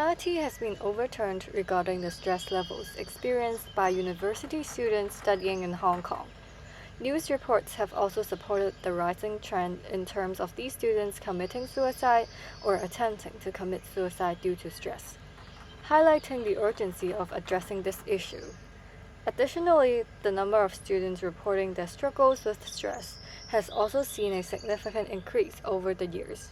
Reality has been overturned regarding the stress levels experienced by university students studying in Hong Kong. News reports have also supported the rising trend in terms of these students committing suicide or attempting to commit suicide due to stress, highlighting the urgency of addressing this issue. Additionally, the number of students reporting their struggles with stress has also seen a significant increase over the years.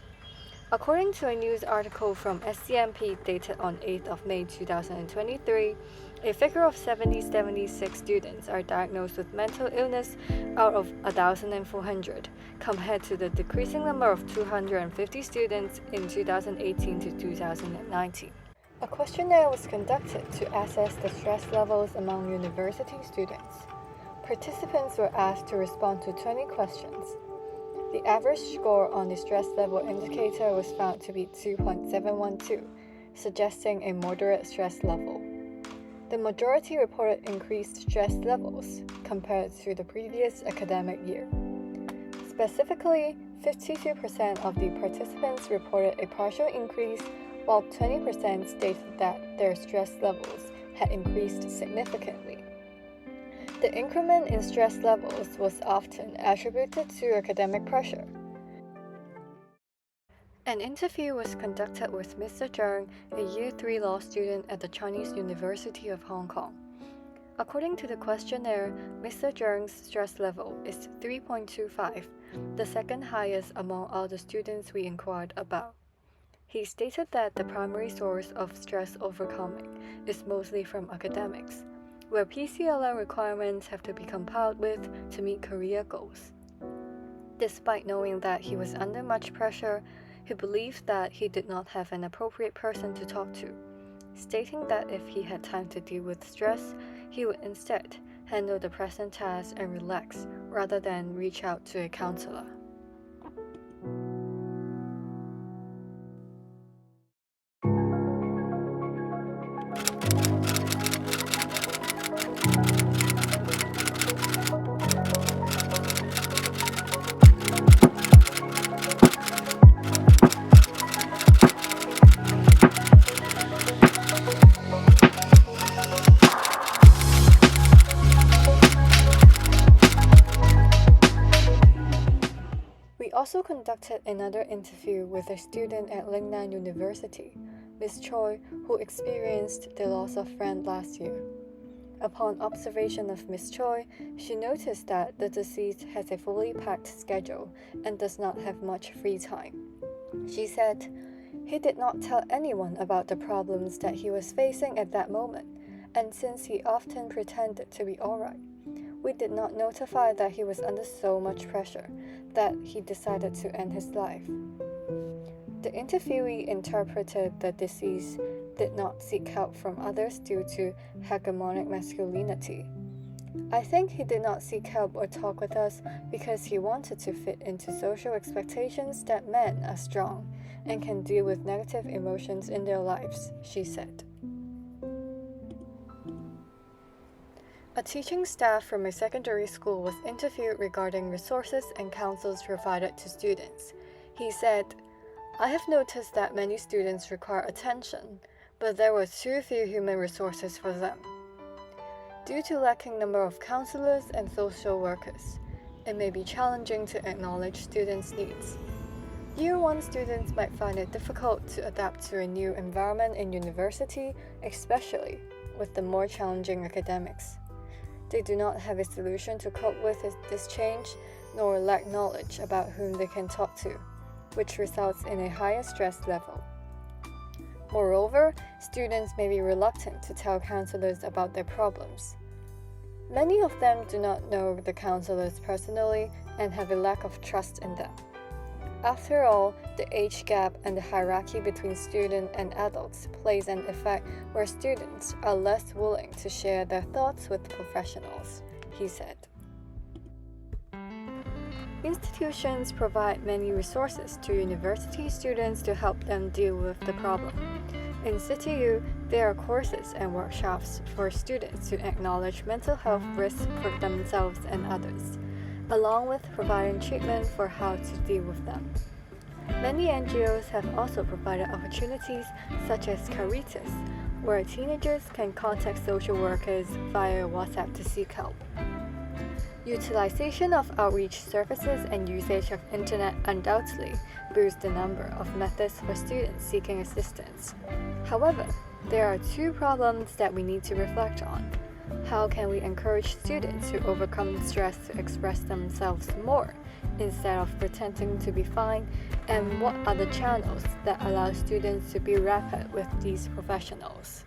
According to a news article from SCMP dated on 8th of May 2023, a figure of 76 students are diagnosed with mental illness out of 1,400, compared to the decreasing number of 250 students in 2018 to 2019. A questionnaire was conducted to assess the stress levels among university students. Participants were asked to respond to 20 questions. The average score on the stress level indicator was found to be 2.712, suggesting a moderate stress level. The majority reported increased stress levels compared to the previous academic year. Specifically, 52% of the participants reported a partial increase, while 20% stated that their stress levels had increased significantly. The increment in stress levels was often attributed to academic pressure. An interview was conducted with Mr. Zheng, a Year 3 law student at the Chinese University of Hong Kong. According to the questionnaire, Mr. Zheng's stress level is 3.25, the second highest among all the students we inquired about. He stated that the primary source of stress overcoming is mostly from academics, where PCLR requirements have to be complied with to meet career goals. Despite knowing that he was under much pressure, he believed that he did not have an appropriate person to talk to, stating that if he had time to deal with stress, he would instead handle the present task and relax rather than reach out to a counselor. We also conducted another interview with a student at Lingnan University, Ms. Choi, who experienced the loss of a friend last year. Upon observation of Ms. Choi, she noticed that the deceased has a fully packed schedule and does not have much free time. She said, "He did not tell anyone about the problems that he was facing at that moment, and since he often pretended to be alright, we did not notify that he was under so much pressure that he decided to end his life." The interviewee interpreted the deceased did not seek help from others due to hegemonic masculinity. "I think he did not seek help or talk with us because he wanted to fit into social expectations that men are strong and can deal with negative emotions in their lives," she said. A teaching staff from a secondary school was interviewed regarding resources and counsels provided to students. He said, "I have noticed that many students require attention, but there were too few human resources for them. Due to lacking number of counselors and social workers, it may be challenging to acknowledge students' needs. Year 1 students might find it difficult to adapt to a new environment in university, especially with the more challenging academics. They do not have a solution to cope with this change, nor lack knowledge about whom they can talk to, which results in a higher stress level. Moreover, students may be reluctant to tell counselors about their problems. Many of them do not know the counselors personally and have a lack of trust in them. After all, the age gap and the hierarchy between student and adults plays an effect where students are less willing to share their thoughts with professionals," he said. Institutions provide many resources to university students to help them deal with the problem. In CityU, there are courses and workshops for students to acknowledge mental health risks for themselves and others, along with providing treatment for how to deal with them. Many NGOs have also provided opportunities such as Caritas, where teenagers can contact social workers via WhatsApp to seek help. Utilization of outreach services and usage of internet undoubtedly boost the number of methods for students seeking assistance. However, there are two problems that we need to reflect on. How can we encourage students to overcome stress to express themselves more instead of pretending to be fine? And what are the channels that allow students to be rapid with these professionals?